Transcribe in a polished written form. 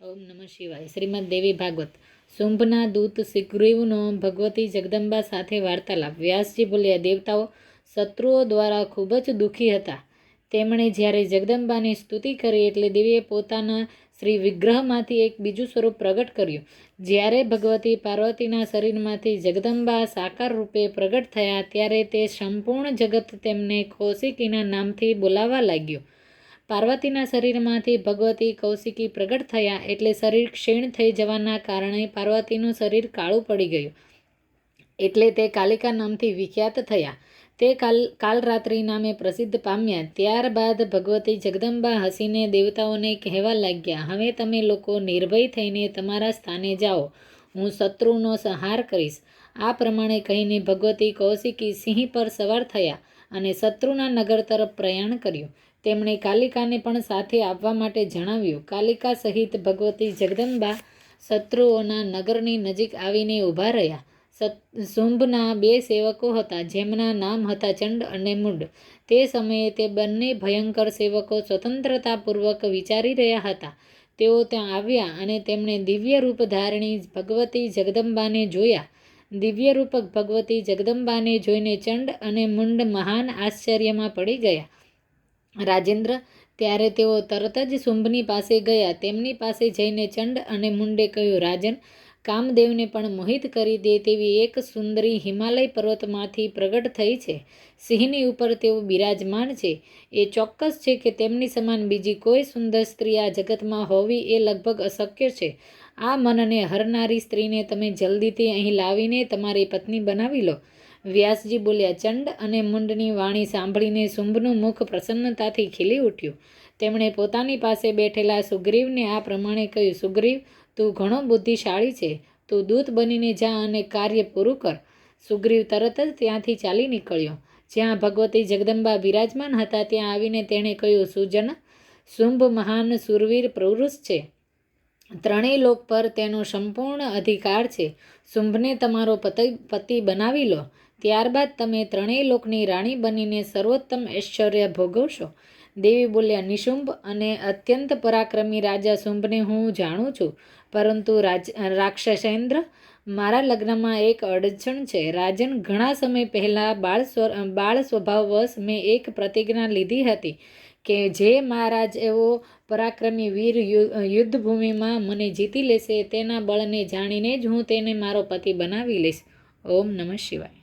ઓમ નમઃ શિવાય. શ્રીમદ દેવી ભાગવત. શુંભના દૂત સુગ્રીવનો ભગવતી જગદંબા સાથે વાર્તાલાપ. વ્યાસજી બોલ્યા, દેવતાઓ શત્રુઓ દ્વારા ખૂબ જ દુઃખી હતા. તેમણે જ્યારે જગદંબાની સ્તુતિ કરી એટલે દેવીએ પોતાના શ્રી વિગ્રહમાંથી એક બીજું સ્વરૂપ પ્રગટ કર્યું. જ્યારે ભગવતી પાર્વતીના શરીરમાંથી જગદંબા સાકાર રૂપે પ્રગટ થયા ત્યારે તે સંપૂર્ણ જગત તેમને કૌશિકીના નામથી બોલાવવા લાગ્યું. પાર્વતીના શરીરમાંથી ભગવતી કૌશિકી પ્રગટ થયા એટલે શરીર ક્ષીણ થઈ જવાના કારણે પાર્વતીનું શરીર કાળું પડી ગયું. એટલે તે કાલિકા નામથી વિખ્યાત થયા. તે કાલરાત્રિ નામે પ્રસિદ્ધ પામ્યા. ત્યારબાદ ભગવતી જગદંબા હસીને દેવતાઓને કહેવા લાગ્યા, હવે તમે લોકો નિર્ભય થઈને તમારા સ્થાને જાઓ, હું શત્રુનો સંહાર કરીશ. આ પ્રમાણે કહીને ભગવતી કૌશિકી સિંહ પર સવાર થયા અને શત્રુના નગર તરફ પ્રયાણ કર્યું. તેમણે કાલિકાને પણ સાથે આવવા માટે જણાવ્યું. કાલિકા સહિત ભગવતી જગદંબા શત્રુઓના નગરની નજીક આવીને ઊભા રહ્યા. શુંભના 2 સેવકો હતા, જેમના નામ હતા ચંડ અને મુંડ. તે સમયે તે બંને ભયંકર સેવકો સ્વતંત્રતાપૂર્વક વિચારી રહ્યા હતા. તેઓ ત્યાં આવ્યા અને તેમણે દિવ્ય રૂપ ધારણી ભગવતી જગદંબાને જોયા. દિવ્ય રૂપ ભગવતી જગદંબાને જોઈને ચંડ અને મુંડ મહાન આશ્ચર્યમાં પડી ગયા. રાજેન્દ્ર, ત્યારે તેઓ તરત જ શુંભની પાસે ગયા. તેમની પાસે જઈને ચંડ અને મુંડે કહ્યું, રાજન, કામદેવને પણ મોહિત કરી દે તેવી એક સુંદરી હિમાલય પર્વતમાંથી પ્રગટ થઈ છે. સિંહની ઉપર તેઓ બિરાજમાન છે. એ ચોક્કસ છે કે તેમની સમાન બીજી કોઈ સુંદર સ્ત્રી આ જગતમાં હોવી એ લગભગ અશક્ય છે. આ મનને હરનારી સ્ત્રીને તમે જલ્દીથી અહીં લાવીને તમારી પત્ની બનાવી લો. વ્યાસજી બોલ્યા, ચંડ અને મુંડની વાણી સાંભળીને શુંભનું મુખ પ્રસન્નતાથી ખીલી ઉઠ્યું. તેમણે પોતાની પાસે બેઠેલા સુગ્રીવને આ પ્રમાણે કહ્યું, સુગ્રીવ, તું ઘણો બુદ્ધિશાળી છે. તું દૂત બનીને જા અને કાર્ય પૂરું કર. સુગ્રીવ તરત જ ત્યાંથી ચાલી નીકળ્યો. જ્યાં ભગવતી જગદંબા બિરાજમાન હતા ત્યાં આવીને તેણે કહ્યું, સુજન, શુંભ મહાન શૂરવીર પુરુષ છે. ત્રણેય લોક પર તેનો સંપૂર્ણ અધિકાર છે. શુંભને તમારો પતિ બનાવી લો. ત્યારબાદ તમે ત્રણેય લોકની રાણી બનીને સર્વોત્તમ ઐશ્વર્ય ભોગવશો. દેવી બોલ્યા, નિશુંભ અને અત્યંત પરાક્રમી રાજા શુંભને હું જાણું છું, પરંતુ રાક્ષસેન્દ્ર, મારા લગ્નમાં એક અડચણ છે. રાજન, ઘણા સમય પહેલાં બાળ સ્વભાવવશ મેં એક પ્રતિજ્ઞા લીધી હતી કે જે મારા જેવો પરાક્રમી વીર યુદ્ધભૂમિમાં મને જીતી લેશે તેના બળને જાણીને જ હું તેને મારો પતિ બનાવી લઈશ. ઓમ નમઃ શિવાય.